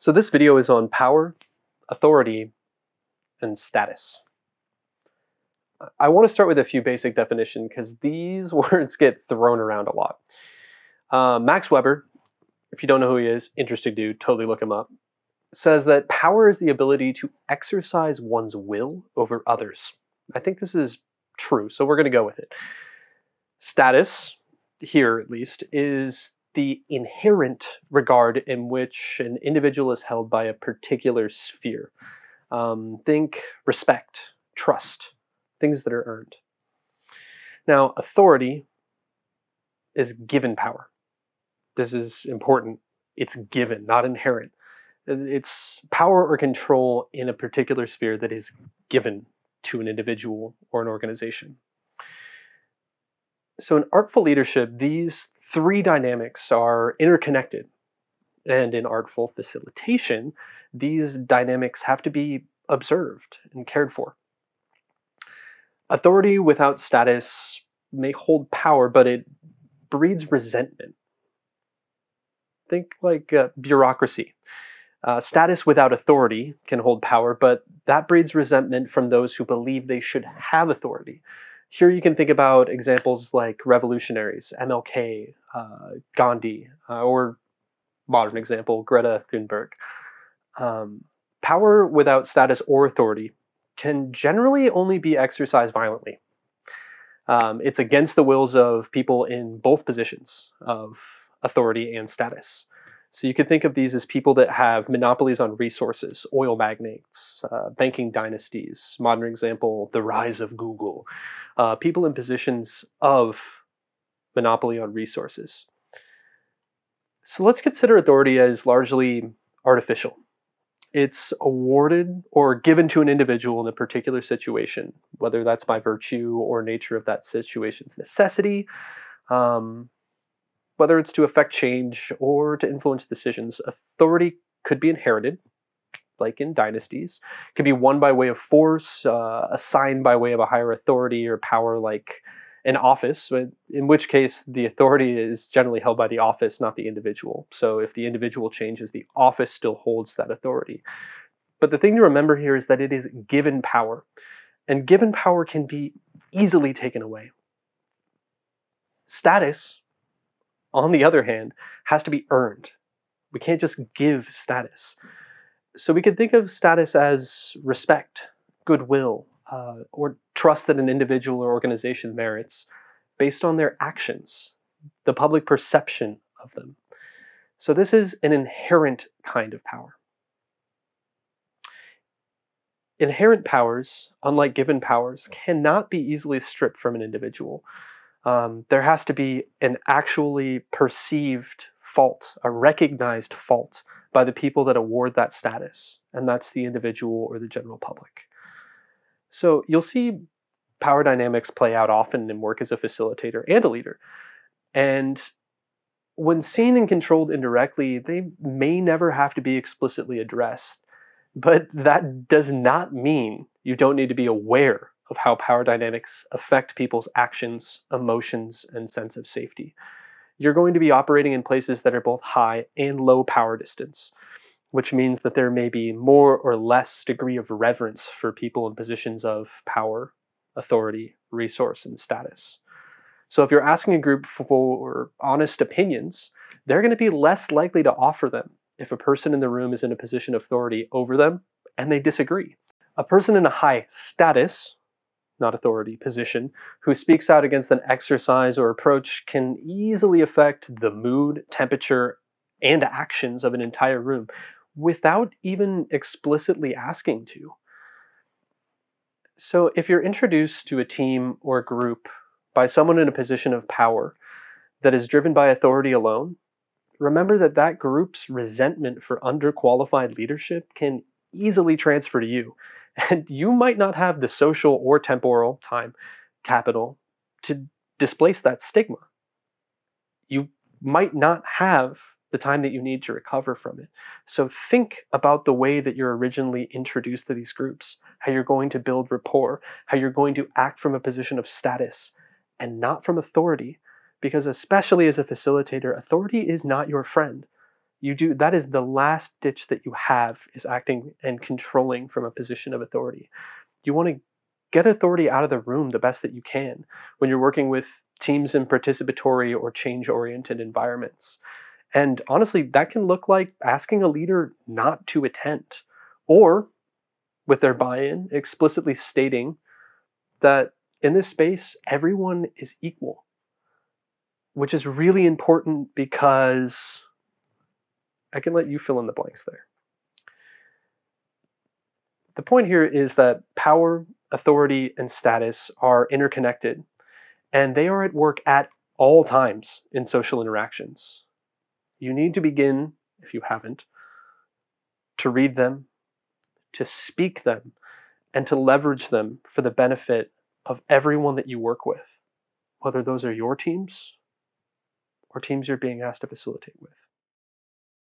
So this video is on power, authority, and status. I want to start with a few basic definitions because these words get thrown around a lot. Max Weber, if you don't know who he is, interesting dude, totally look him up, says that power is the ability to exercise one's will over others. I think this is true, so we're going to go with it. Status, here at least, is the inherent regard in which an individual is held by a particular sphere. Think respect, trust, things that are earned. Now, authority is given power. This is important. It's given, not inherent. It's power or control in a particular sphere that is given to an individual or an organization. So in artful leadership, these three dynamics are interconnected. And in artful facilitation, these dynamics have to be observed and cared for. Authority without status may hold power, but it breeds resentment. Think like bureaucracy. Status without authority can hold power, but that breeds resentment from those who believe they should have authority. Here you can think about examples like revolutionaries, MLK, Gandhi, or modern example, Greta Thunberg. Power without status or authority can generally only be exercised violently. It's against the wills of people in both positions of authority and status. So you can think of these as people that have monopolies on resources, oil magnates, banking dynasties, modern example, the rise of Google, people in positions of monopoly on resources. So let's consider authority as largely artificial. It's awarded or given to an individual in a particular situation, whether that's by virtue or nature of that situation's necessity, whether it's to affect change or to influence decisions. Authority could be inherited, like in dynasties. It could be won by way of force, assigned by way of a higher authority or power, like an office, in which case the authority is generally held by the office, not the individual. So if the individual changes, the office still holds that authority. But the thing to remember here is that it is given power, and given power can be easily taken away. Status, on the other hand, has to be earned. We can't just give status. So we can think of status as respect, goodwill, or trust that an individual or organization merits based on their actions, the public perception of them. So this is an inherent kind of power. Inherent powers, unlike given powers, cannot be easily stripped from an individual. There has to be an actually perceived fault, a recognized fault by the people that award that status, and that's the individual or the general public. So you'll see power dynamics play out often in work as a facilitator and a leader. And when seen and controlled indirectly, they may never have to be explicitly addressed. But that does not mean you don't need to be aware of how power dynamics affect people's actions, emotions, and sense of safety. You're going to be operating in places that are both high and low power distance, which means that there may be more or less degree of reverence for people in positions of power, authority, resource, and status. So if you're asking a group for honest opinions, they're going to be less likely to offer them if a person in the room is in a position of authority over them and they disagree. A person in a high status, not authority, position, who speaks out against an exercise or approach can easily affect the mood, temperature, and actions of an entire room without even explicitly asking to. So if you're introduced to a team or a group by someone in a position of power that is driven by authority alone, remember that that group's resentment for underqualified leadership can easily transfer to you. And you might not have the social or temporal time, capital, to displace that stigma. You might not have the time that you need to recover from it. So think about the way that you're originally introduced to these groups, how you're going to build rapport, how you're going to act from a position of status and not from authority. Because especially as a facilitator, authority is not your friend. That is the last ditch that you have, is acting and controlling from a position of authority. You want to get authority out of the room the best that you can when you're working with teams in participatory or change oriented environments. And honestly, that can look like asking a leader not to attend, or with their buy in, explicitly stating that in this space, everyone is equal, which is really important because I can let you fill in the blanks there. The point here is that power, authority, and status are interconnected, and they are at work at all times in social interactions. You need to begin, if you haven't, to read them, to speak them, and to leverage them for the benefit of everyone that you work with, whether those are your teams or teams you're being asked to facilitate with.